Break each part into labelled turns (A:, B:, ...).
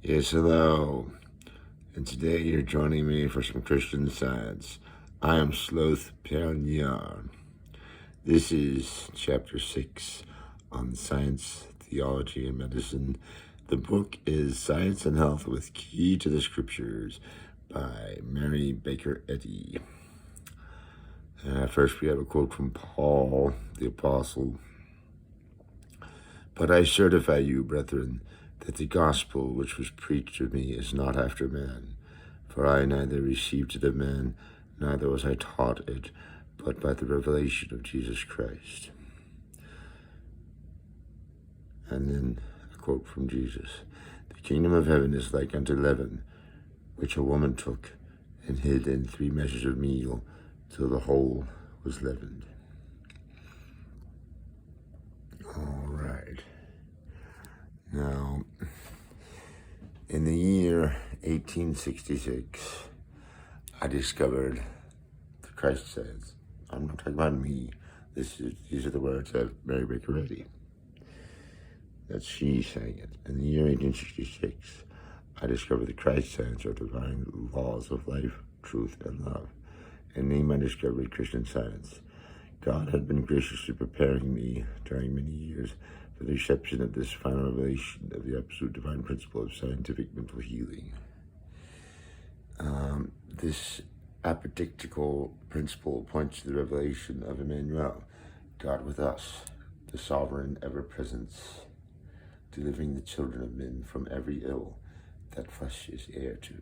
A: Yes, hello. And today you're joining me for some Christian Science. I am Sloth Perniar. This is Chapter 6 on Science, Theology, and Medicine. The book is Science and Health with Key to the Scriptures by Mary Baker Eddy. First we have a quote from Paul, the Apostle. But I certify you, brethren, that the gospel which was preached to me is not after man. For I neither received it of man, neither was I taught it, but by the revelation of Jesus Christ. And then a quote from Jesus. The kingdom of heaven is like unto leaven, which a woman took and hid in 3 measures of meal, till the whole was leavened. All right. Now, in the year 1866, I discovered the Christ Science. I'm not talking about me. These are the words of Mary Baker Eddy. That she sang it. In the year 1866, I discovered the Christ Science, or divine laws of life, truth, and love, and named my discovery Christian Science. God had been graciously preparing me during many years for the reception of this final revelation of the absolute divine principle of scientific mental healing. This apodictical principle points to the revelation of Emmanuel, God with us, the sovereign ever-presence, delivering the children of men from every ill that flesh is heir to.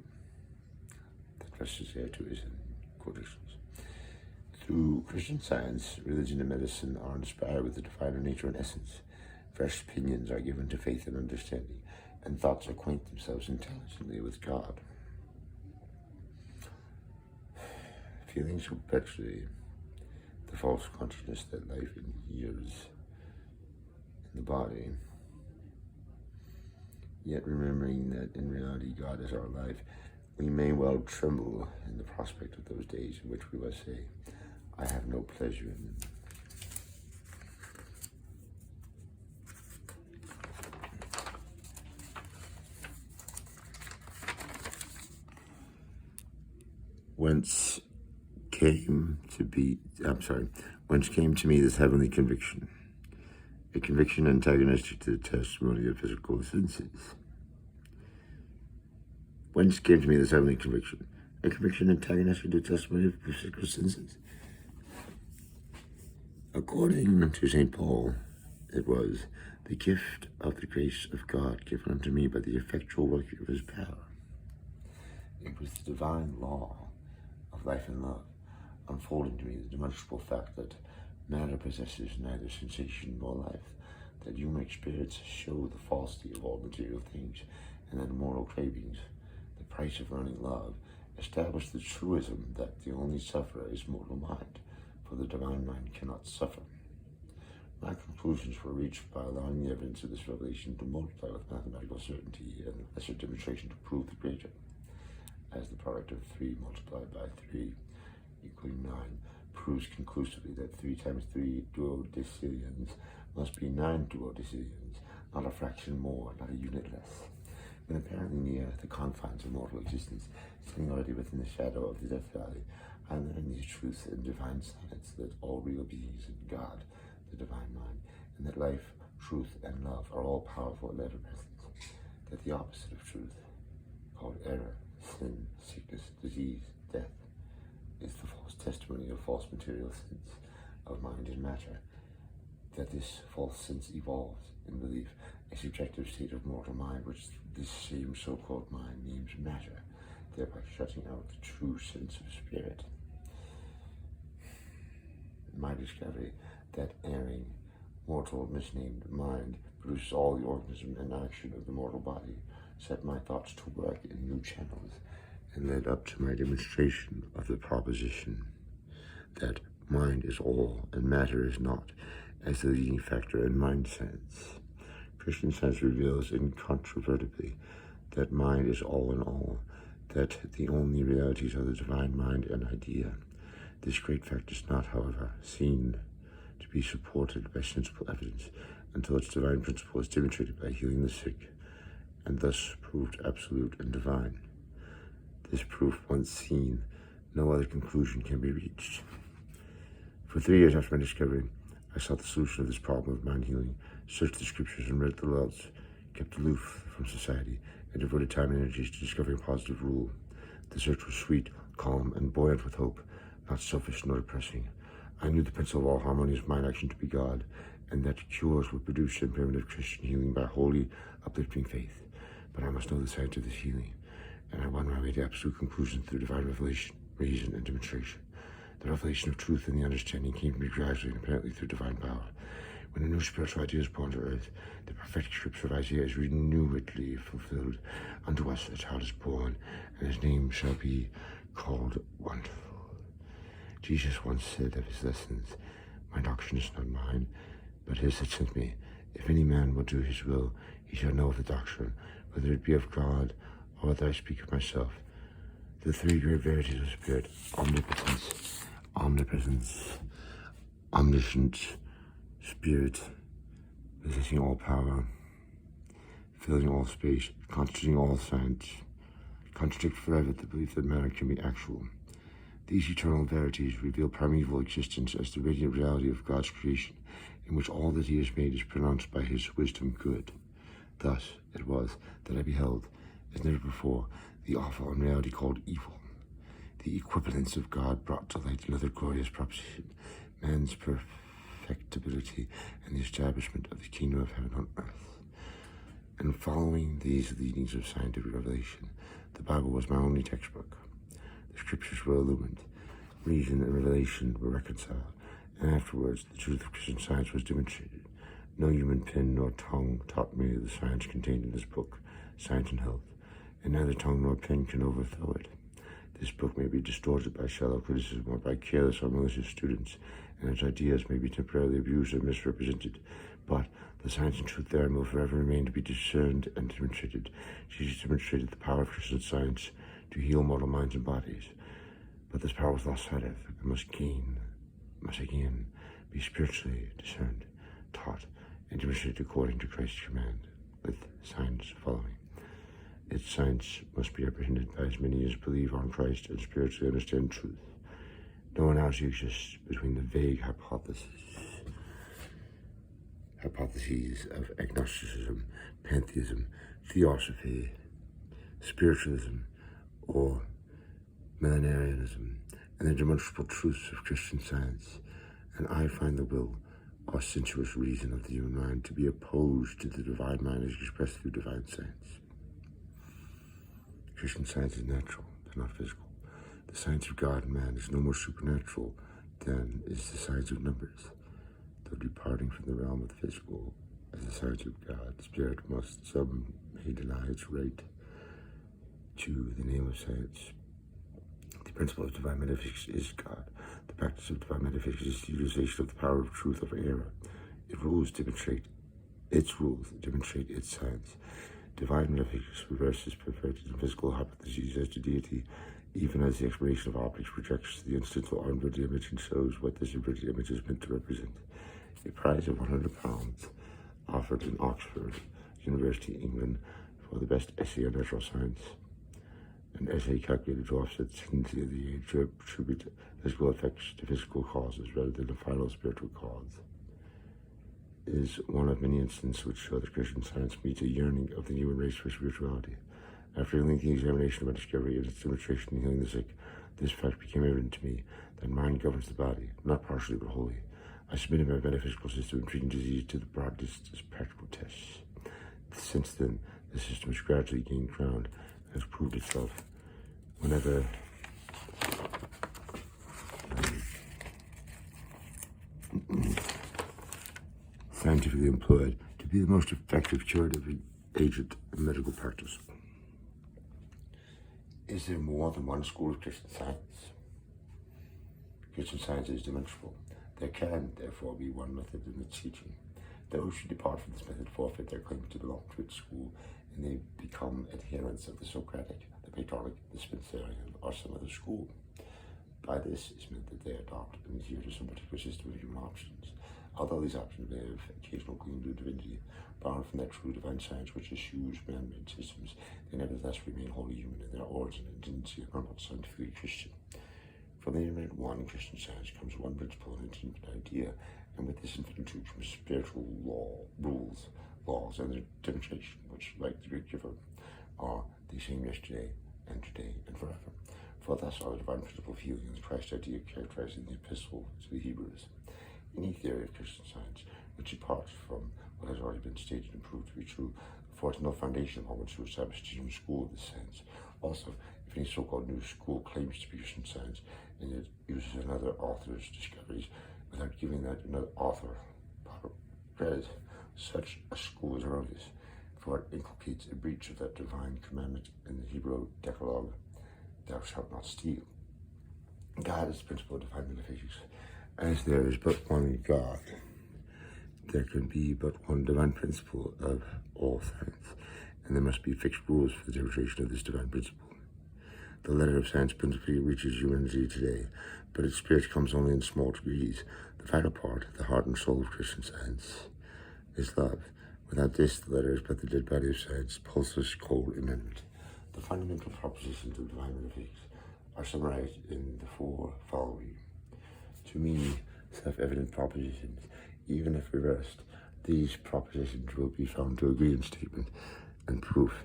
A: That flesh is heir to is in quotations. Through Christian Science, religion and medicine are inspired with the diviner nature and essence. Fresh opinions are given to faith and understanding, and thoughts acquaint themselves intelligently with God. Feeling so perpetually the false consciousness that life inheres in the body, yet remembering that in reality God is our life, we may well tremble in the prospect of those days in which we must say, I have no pleasure in them. Whence came to me this heavenly conviction, a conviction antagonistic to the testimony of physical senses. Whence came to me this heavenly conviction, a conviction antagonistic to the testimony of physical senses? According to St. Paul, it was the gift of the grace of God given unto me by the effectual working of his power. It was the divine law of life and love, unfolding to me the demonstrable fact that matter possesses neither sensation nor life, that human experience show the falsity of all material things, and that immortal cravings, the price of learning love, establish the truism that the only sufferer is mortal mind, for the divine mind cannot suffer. My conclusions were reached by allowing the evidence of this revelation to multiply with mathematical certainty and lesser demonstration to prove the greater, as the product of 3 multiplied by 3 equaling 9 proves conclusively that 3 times 3 duodecillions must be 9 duodecillions, not a fraction more, not a unit less. When apparently near the confines of mortal existence, sitting already within the shadow of the death valley, I learned these truths in divine science, that all real beings in God, the divine mind, and that life, truth, and love are all powerful and ever-present, that the opposite of truth, called error, sin, sickness, disease, death, is the false testimony of false material sense of mind and matter, that this false sense evolves in belief a subjective state of mortal mind, which this same so-called mind names matter, thereby shutting out the true sense of spirit. My discovery that erring, mortal, misnamed mind produces all the organism and action of the mortal body set my thoughts to work in new channels, and led up to my demonstration of the proposition that mind is all and matter is not, as the leading factor in mind science. Christian Science reveals incontrovertibly that mind is all in all, that the only realities are the divine mind and idea. This great fact is not, however, seen to be supported by sensible evidence until its divine principle is demonstrated by healing the sick and thus proved absolute and divine. This proof once seen, no other conclusion can be reached. For 3 years after my discovery, I sought the solution of this problem of mind healing, searched the scriptures and read the laws, kept aloof from society, and devoted time and energies to discovering positive rule. The search was sweet, calm, and buoyant with hope, not selfish nor depressing. I knew the principle of all harmonious mind action to be God, and that cures were produced in primitive Christian healing by holy, uplifting faith. But I must know the science of this healing, and I won my way to absolute conclusion through divine revelation, reason, and demonstration. The revelation of truth and the understanding came to me gradually and apparently through divine power. When a new spiritual idea is born to earth, the prophetic scripture of Isaiah is renewedly fulfilled. Unto us a child is born, and his name shall be called Wonderful. Jesus once said of his lessons, "My doctrine is not mine, but his that sent me. If any man will do his will, he shall know of the doctrine, whether it be of God, or whether I speak of myself." The 3 great verities of spirit: omnipotence, omniscient spirit, possessing all power, filling all space, constituting all science, contradict forever the belief that matter can be actual. These eternal verities reveal primeval existence as the radiant reality of God's creation, in which all that he has made is pronounced by his wisdom good. Thus it was that I beheld, as never before, the awful unreality called evil. The equivalence of God brought to light another glorious proposition: man's perfectibility and the establishment of the kingdom of heaven on earth. And following these leadings of scientific revelation, the Bible was my only textbook. The scriptures were illumined, reason and revelation were reconciled, and afterwards the truth of Christian Science was demonstrated. No human pen nor tongue taught me the science contained in this book, Science and Health, and neither tongue nor pen can overthrow it. This book may be distorted by shallow criticism or by careless or malicious students, and its ideas may be temporarily abused or misrepresented, but the science and truth therein will forever remain to be discerned and demonstrated. Jesus demonstrated the power of Christian Science to heal mortal minds and bodies, but this power was lost sight of. It must again be spiritually discerned, taught, and demonstrated according to Christ's command, with signs following. Its science must be apprehended by as many as believe on Christ and spiritually understand truth. No analogy exists between the vague hypotheses of agnosticism, pantheism, theosophy, spiritualism, or millenarianism, and the demonstrable truths of Christian Science, and I find the will or sensuous reason of the human mind to be opposed to the divine mind as expressed through divine science. Christian Science is natural, but not physical. The science of God and man is no more supernatural than is the science of numbers. Though departing from the realm of the physical as the science of God, spirit must some may deny its right to the name of science. The principle of divine metaphysics is God. The practice of divine metaphysics is the utilization of the power of truth over error. Its rules demonstrate its science. Divine metaphysics reverses perfected and physical hypotheses as to deity, even as the explanation of optics projects the incidental or inverted image and shows what this inverted image is meant to represent. A prize of £100 offered in Oxford University, England, for the best essay on natural science. An essay calculated to offset the tendency of the age to attribute physical effects to physical causes rather than a final spiritual cause, is one of many instances which show that Christian Science meets a yearning of the human race for spirituality. After a lengthy examination of my discovery and its demonstration in healing the sick, this fact became evident to me, that mind governs the body, not partially but wholly. I submitted my metaphysical system of treating disease to the broadest as practical tests. Since then, the system has gradually gained ground and has proved itself whenever scientifically employed to be the most effective curative agent in medical practice. Is there more than one school of Christian Science? Christian Science is demonstrable. There can, therefore, be one method in its teaching. Those who depart from this method forfeit their claim to belong to its school, and they become adherents of the Socratic, the Platonic, the Spencerian, or some other school. By this is meant that they adopt and adhere to some particular system of human options. Although these options may have occasional gleams of divinity, borrowed from that true divine science which eschews man-made systems, they nevertheless remain wholly human in their origin and tendency and are not scientifically Christian. From the infinite one in Christian science comes one principle and an infinite idea, and with this infinite truth comes spiritual laws, and their demonstration, which, like the great giver, are the same yesterday and today and forever. For thus are the divine principle of healing and the Christ idea characterized in the epistle to the Hebrews. Any theory of Christian science which departs from what has already been stated and proved to be true affords no foundation upon which to establish a new school of this science. Also, if any so-called new school claims to be Christian science and it uses another author's discoveries without giving that another author credit, such a school is erroneous, for it inculcates a breach of that divine commandment in the Hebrew Decalogue, "Thou shalt not steal." God is the principle of divine metaphysics. As there is but one God, there can be but one divine principle of all science, and there must be fixed rules for the demonstration of this divine principle. The letter of science principally reaches humanity today, but its spirit comes only in small degrees. The vital part, the heart and soul of Christian science, is love. Without this, the letter is but the dead body of science, pulseless, cold, inanimate. The fundamental propositions of divine metaphysics are summarized in the four following, to me, self-evident propositions. Even if reversed, these propositions will be found to agree in statement and proof,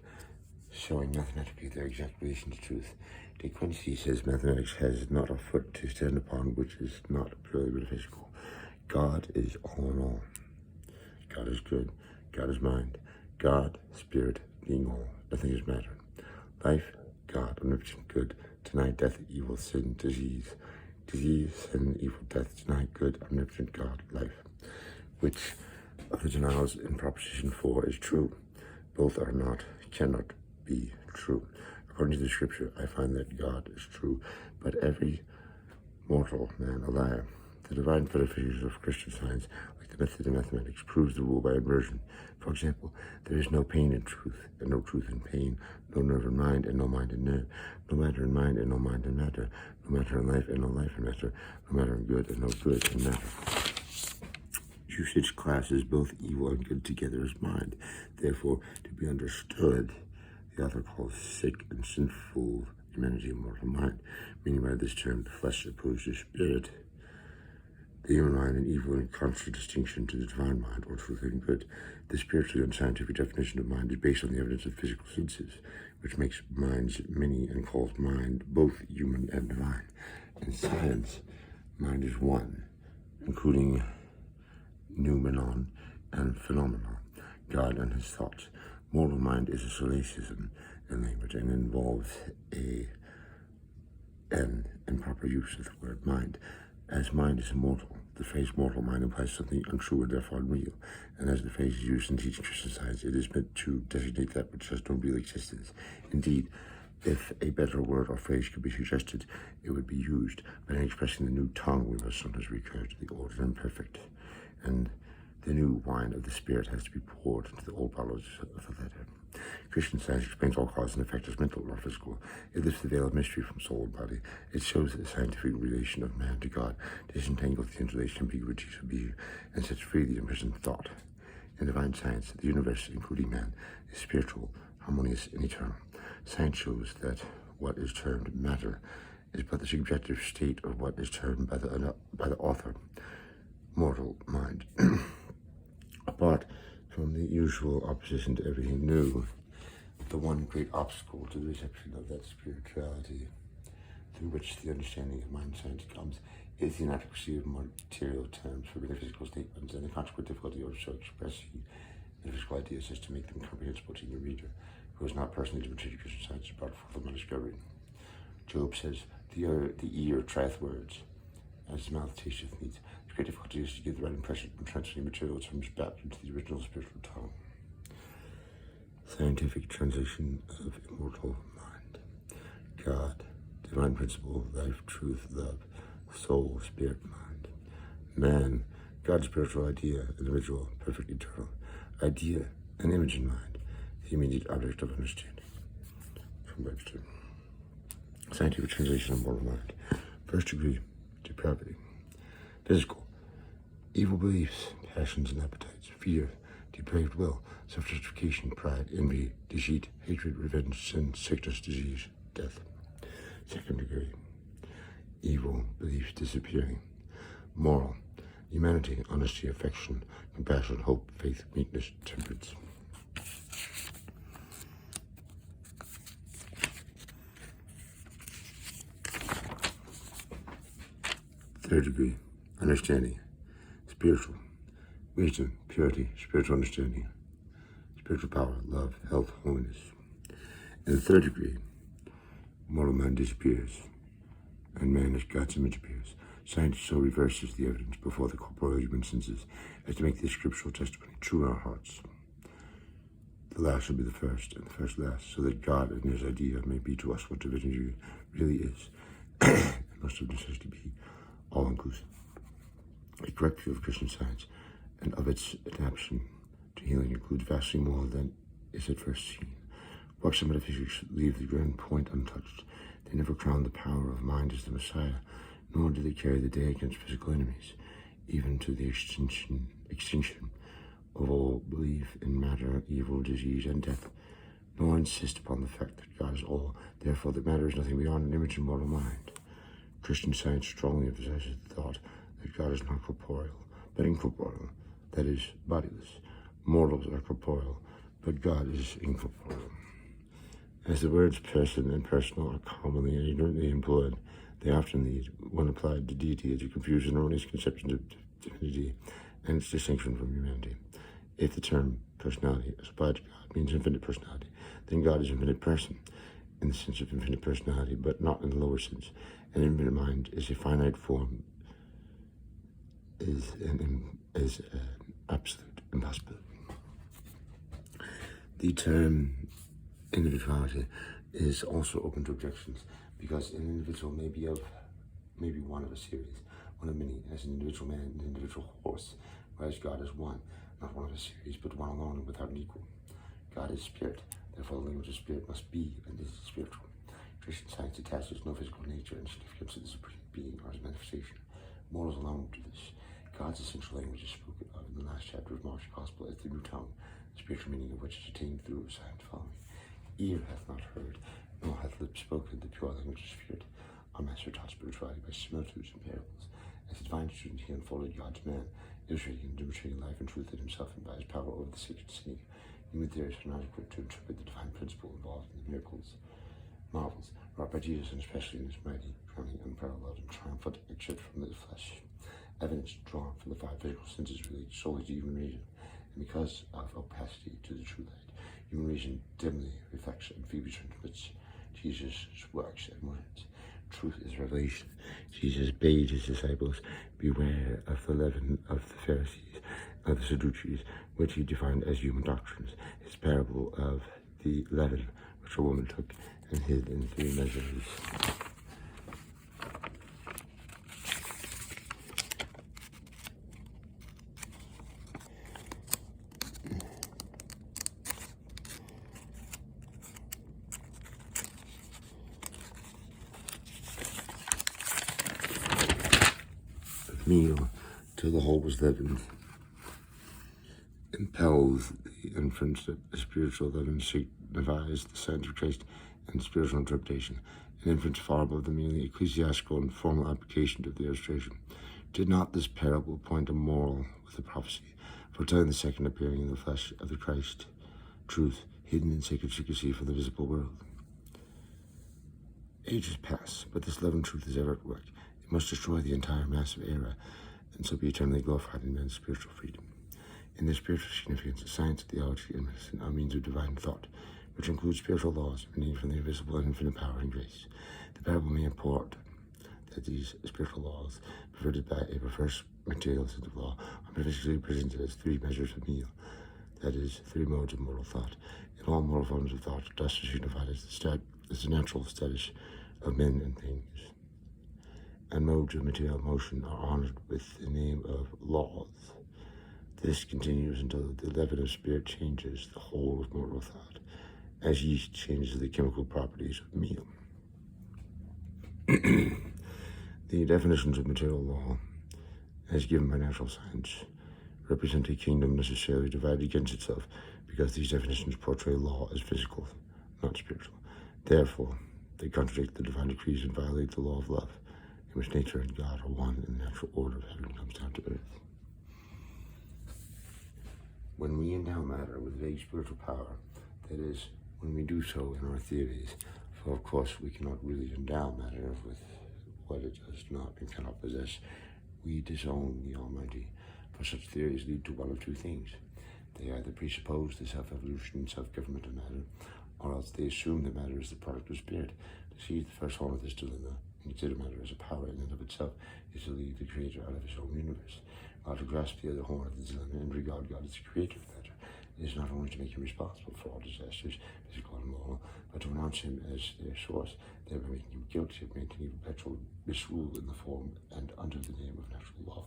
A: showing mathematically their exact relation to truth. De Quincey says mathematics has not a foot to stand upon which is not purely metaphysical. God is all in all. God is good. God is mind. God, spirit, being all. Nothing is matter. Life, God, omnipotent, good. Deny death, evil, sin, disease. Disease, sin, evil, death. Deny good, omnipotent God, life. Which of the denials in Proposition 4 is true? Both are not, cannot be true. According to the scripture, I find that God is true, but every mortal man a liar. The divine metaphysics of Christian science, like the method of mathematics, proves the rule by inversion. For example, there is no pain in truth, and no truth in pain, no nerve in mind, and no mind in nerve, no matter in mind, and no mind in matter, no matter in life, and no life in matter, no matter in good, and no good in matter. Usage classes both evil and good together as mind. Therefore, to be understood, the author calls sick and sinful humanity a mortal mind, meaning by this term the flesh opposed to spirit, the human mind, an evil in contradistinction to the divine mind, or truth and good. The spiritually unscientific definition of mind is based on the evidence of physical senses, which makes minds many and calls mind both human and divine. In science, mind is one, including noumenon and phenomenon, God and his thoughts. Mortal mind is a solacism in language and involves an improper use of the word mind. As mind is immortal, the phrase mortal mind implies something untrue and therefore unreal, and as the phrase is used in teaching Christian science, it is meant to designate that which has no real existence. Indeed, if a better word or phrase could be suggested, it would be used, but in expressing the new tongue, we must sometimes recur to the old and imperfect, and the new wine of the Spirit has to be poured into the old bottles of the letter. Christian science explains all cause and effect as mental or physical. It lifts the veil of mystery from soul and body. It shows the scientific relation of man to God, disentangles the interlaced ambiguities of being, and sets free the imprisoned thought. In divine science, the universe, including man, is spiritual, harmonious, and eternal. Science shows that what is termed matter is but the subjective state of what is termed by the author, mortal mind. Apart from the usual opposition to everything new, the one great obstacle to the reception of that spirituality through which the understanding of mind science comes is the inadequacy of material terms for metaphysical statements and the consequent difficulty of so expressing metaphysical ideas as to make them comprehensible to the reader who has not personally demonstrated Christian science brought forth on discovery. Job says, the ear trieth words, as the mouth tasteth meat. The great difficulty is to give the right impression when translating material terms back into the original spiritual tongue. Scientific translation of immortal mind. God, divine principle, life, truth, love, soul, spirit, mind. Man, God's spiritual idea, individual, perfect, eternal. Idea, an image in mind, the immediate object of understanding. From Webster. Scientific translation of mortal mind. First degree, depravity. Physical, Evil beliefs, passions and appetites, fear, depraved will, self-justification, pride, envy, deceit, hatred, revenge, sin, sickness, disease, death. Second degree. Evil beliefs disappearing. Moral, humanity, honesty, affection, compassion, hope, faith, meekness, temperance. Third degree, understanding, spiritual, wisdom, purity, spiritual understanding, spiritual power, love, health, holiness. In the third degree, mortal man disappears, and man as God's image appears. Science so reverses the evidence before the corporeal human senses as to make the scriptural testimony true in our hearts. The last shall be the first, and the first last, so that God and his idea may be to us what divinity really is. It must of necessity be all-inclusive. A correct view of Christian Science and of its adaptation to healing includes vastly more than is at first seen. Books and metaphysics leave the grand point untouched. They never crown the power of mind as the Messiah, nor do they carry the day against physical enemies, even to the extinction of all belief in matter, evil, disease, and death, nor insist upon the fact that God is all, therefore that matter is nothing beyond an image in mortal mind. Christian Science strongly emphasizes the thought that God is not corporeal, but incorporeal, that is, bodiless. Mortals are corporeal, but God is incorporeal. As the words person and personal are commonly and ignorantly employed, they often lead, when applied to deity, to confuse and erroneous conceptions of divinity and its distinction from humanity. If the term personality as applied to God means infinite personality, then God is infinite person, in the sense of infinite personality, but not in the lower sense. An infinite mind is a finite form, is an absolute impossibility. The term individuality is also open to objections, because an individual may be one of a series, one of many, as an individual man, an individual horse, whereas God is one, not one of a series, but one alone and without an equal. God is spirit, therefore the language of spirit must be and is spiritual. Christian Science attaches no physical nature and significance to the supreme being or his manifestation. Mortals alone do this. God's essential language is spoken of in the last chapter of Mark's Gospel as the new tongue, the spiritual meaning of which is attained through science following. Ear hath not heard, nor hath lip spoken the pure language of spirit. Our Master taught spirituality by similitudes and parables. As a divine student, he unfolded God's man, illustrating and demonstrating life and truth in himself and by his power over the sacred snake. Human theories are not equipped to interpret the divine principle involved in the marvels wrought by Jesus, and especially in his mighty, crowning, unparalleled, and triumphant exit from the flesh. Evidence drawn from the five physical senses relates solely to human reason, and because of opacity to the true light, human reason dimly reflects and feebly transmits Jesus' works and words. Truth is revelation. Jesus bade his disciples beware of the leaven of the Pharisees, of the Sadducees, which he defined as human doctrines. His parable of the leaven, which a woman took and hid in 3 measures. Meal till the whole was leavened, impels the inference that the spiritual leaven signifies the signs of Christ and spiritual interpretation, an inference far above the merely ecclesiastical and formal application of the illustration. Did not this parable point a moral with a prophecy, foretelling the second appearing in the flesh of the Christ, truth hidden in sacred secrecy from the visible world? Ages pass, but this love and truth is ever at work. It must destroy the entire mass of error, and so be eternally glorified in man's spiritual freedom. In their spiritual significance, science, theology, and medicine are means of divine thought, which includes spiritual laws emanating from the invisible and infinite power and grace. The parable may import that these spiritual laws, perverted by a perverse material sense of law, are metaphysically presented as 3 measures of meal, that is, 3 modes of moral thought. In all moral forms of thought, dust is signified as the natural status of men and things, and modes of material motion are honored with the name of laws. This continues until the leaven of spirit changes the whole of mortal thought, as yeast changes the chemical properties of meal. The definitions of material law as given by natural science, represent a kingdom necessarily divided against itself, because these definitions portray law as physical, not spiritual. Therefore, they contradict the divine decrees and violate the law of love, in which nature and God are one and the natural order of heaven comes down to earth. When we endow matter with vague spiritual power, that is, when we do so in our theories, for of course we cannot really endow matter with what it does not and cannot possess, we disown the Almighty, for such theories lead to one of two things. They either presuppose the self-evolution and self-government of matter, or else they assume that matter is the product of spirit. To seize the first horn of this dilemma, and consider matter as a power in and of itself, is to leave the Creator out of his own universe. While to grasp the other horn of the dilemma and regard God as the creator of matter, it is not only to make him responsible for all disasters, physical and moral, but to renounce him as their source, thereby making him guilty of maintaining perpetual misrule in the form and under the name of natural law.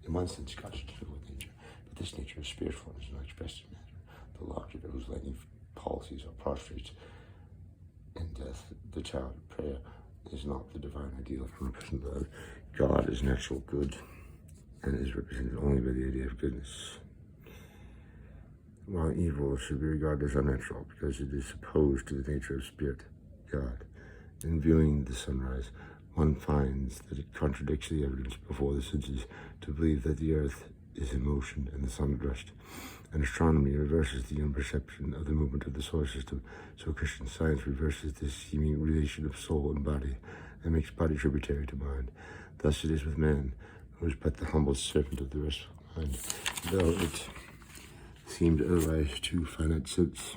A: In one sense, God is to do with nature, but this nature is spiritual and is not expressed in matter. The logic of whose lightning policies are prostrates in death, the child of prayer, is not the divine ideal of 100% love. God is natural good, and is represented only by the idea of goodness, while evil should be regarded as unnatural because it is opposed to the nature of spirit, God. In viewing the sunrise, one finds that it contradicts the evidence before the senses to believe that the earth is in motion and the sun at rest, and astronomy reverses the perception of the movement of the solar system, so Christian Science reverses this seeming relation of soul and body, and makes body tributary to mind. Thus it is with man, who is but the humble servant of the restful mind, though it seemed otherwise to finite sense.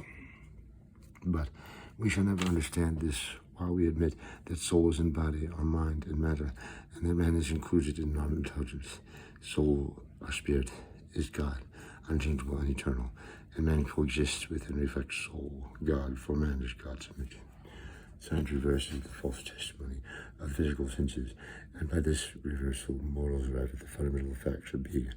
A: But we shall never understand this while we admit that soul is in body, or mind, and matter, and that man is included in non-intelligence. Soul, or spirit, is God, unchangeable and eternal, and man coexists with and reflects soul, God, for man is God's image. Science reverses the false testimony of physical senses, and by this reversal, mortals arrive at the fundamental facts of being.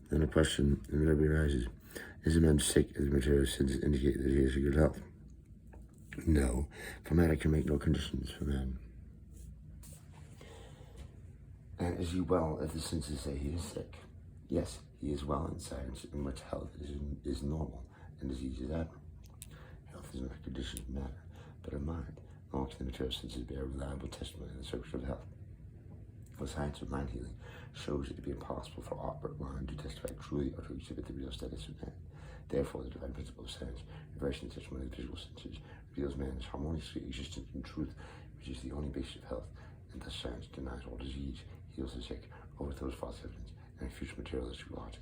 A: Then a question inevitably arises: is a man sick if the material senses indicate that he is in good health? No, for matter can make no conditions for man. And is he well if the senses say he is sick? Yes, he is well in science in which health is normal and disease is abnormal. Health is not a condition of matter, but of mind, nor can the material senses bear reliable testimony in the search of health. The science of mind healing shows it to be impossible for aught but mind to testify truly or to exhibit the real status of man. Therefore, the divine principle of science, reversing the testimony of the visual senses, reveals man as harmoniously existent in truth, which is the only basis of health, and thus science denies all disease, heals the sick, overthrows false evidence, and refutes materialistic logic.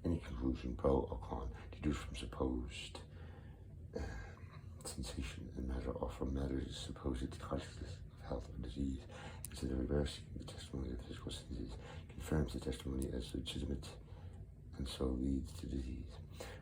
A: Any conclusion, pro or con, deduced from supposed sensation in matter, or from matter's supposed consciousness of health or disease, instead of reversing the testimony of the physical senses, confirms the testimony as legitimate, and so leads to disease.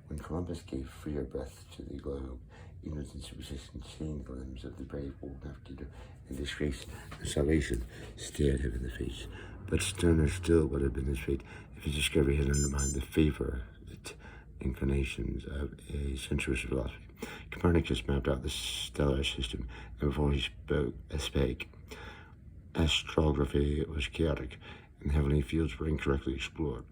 A: When Columbus gave freer breath to the globe, ignorance and superstition chained the limbs of the brave old navigator, and disgrace and salvation stared him in the face. But sterner still would have been his fate if his discovery had undermined the favorite inclinations of a sensuous philosophy. Copernicus mapped out the stellar system, and before he spake, astrography was chaotic, and heavenly fields were incorrectly explored.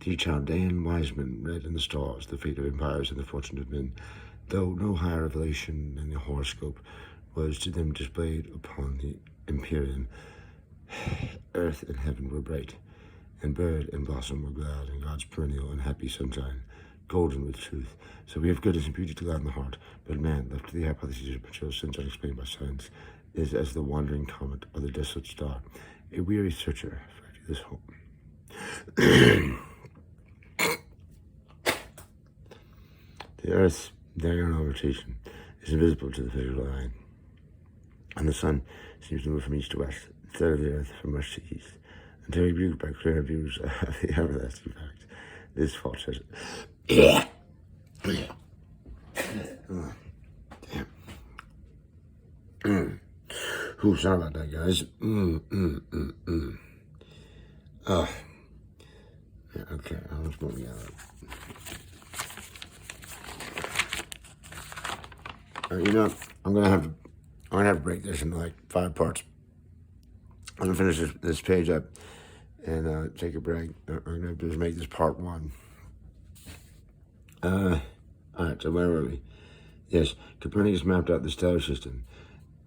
A: The Chaldean wise men read in the stars the fate of empires and the fortune of men, though no higher revelation than the horoscope was to them displayed upon the empyrean. Earth and heaven were bright, and bird and blossom were glad in God's perennial and happy sunshine, golden with truth. So we have goodness and beauty to gladden the heart, but man, left to the hypotheses of material sense unexplained by science, is as the wandering comet or the desolate star, a weary searcher for this home. The Earth's diurnal rotation is invisible to the physical eye, and the sun seems to move from east to west, instead of the Earth from west to east, until rebuked by clear views of the everlasting fact. This fault says, Ooh, sorry about that, guys. Oh, yeah, okay, let's move me out. You know, I'm gonna have to break this into like 5 parts I'm going to finish this page up and take a break. I'm going to just make this part one. All right, so where were we? Yes, Copernicus mapped out the stellar system,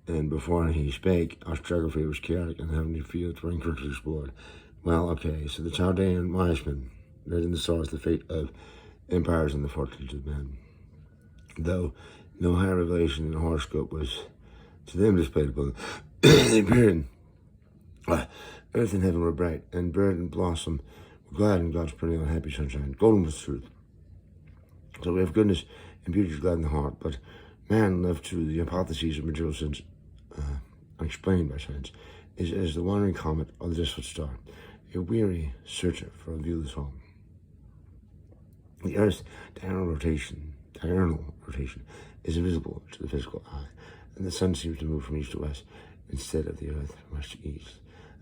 A: and before he spake, our geography was chaotic and heavenly fields were incorrectly explored. Well, okay, so the Chaldean wise men read in the stars the fate of empires and the fortunes of men. Though no higher revelation than a horoscope was to them displayed upon the period, earth and heaven were bright, and bird and blossom were glad in God's perennial happy sunshine, golden with truth. So we have goodness and beauty to gladden the heart, but man left to the hypotheses of material sense, unexplained by science, is as the wandering comet or the desolate star, a weary searcher for a viewless home. The Earth's diurnal rotation is invisible to the physical eye, and the sun seems to move from east to west instead of the Earth from west to east.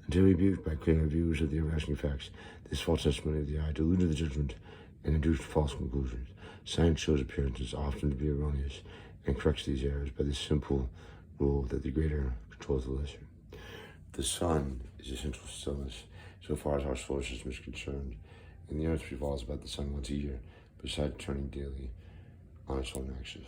A: Until rebuked by clearer views of the irrational facts, this false testimony of the eye deluded the judgment and induced false conclusions. Science shows appearances often to be erroneous and corrects these errors by the simple rule that the greater controls the lesser. The sun is essential stillness so far as our solar system is concerned, and the Earth revolves about the sun once a year, besides turning daily on its own axis.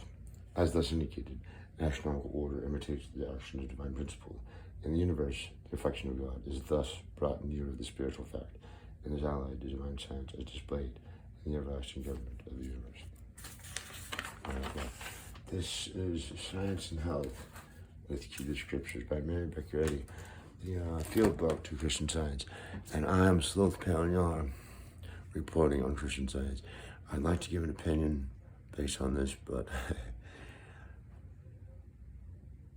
A: As thus indicated, astronomical order imitates the action of divine principle. In the universe, the reflection of God is thus brought nearer the spiritual fact, and is allied to divine science as displayed in the everlasting government of the universe. All right, well, this is Science and Health with Key to Scriptures by Mary Becker Eddy, the field book to Christian Science. And I am Sloth Palignard, reporting on Christian Science. I'd like to give an opinion based on this, but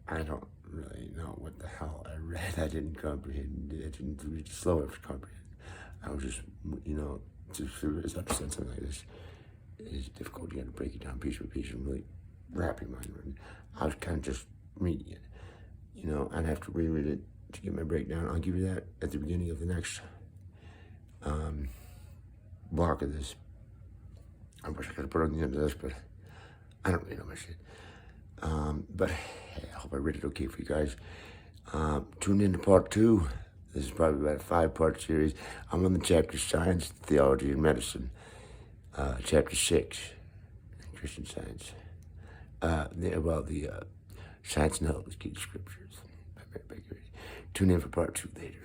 A: I don't really know what the hell I read. I didn't comprehend. I didn't read slow enough to comprehend. I was just, to represent something like this is difficult. You got to break it down piece by piece and really wrap your mind around it. I was kind of just reading it. I'd have to reread it to get my breakdown. I'll give you that at the beginning of the next block of this. I wish I could have put it on the end of this, but I don't really know my shit. But hey, I hope I read it okay for you guys. Tune in to part 2. This is probably about a 5-part series. I'm on the chapter Science, Theology, and Medicine. Chapter 6, Christian Science. The Science and Health with Key to Scriptures. Tune in for part 2 later.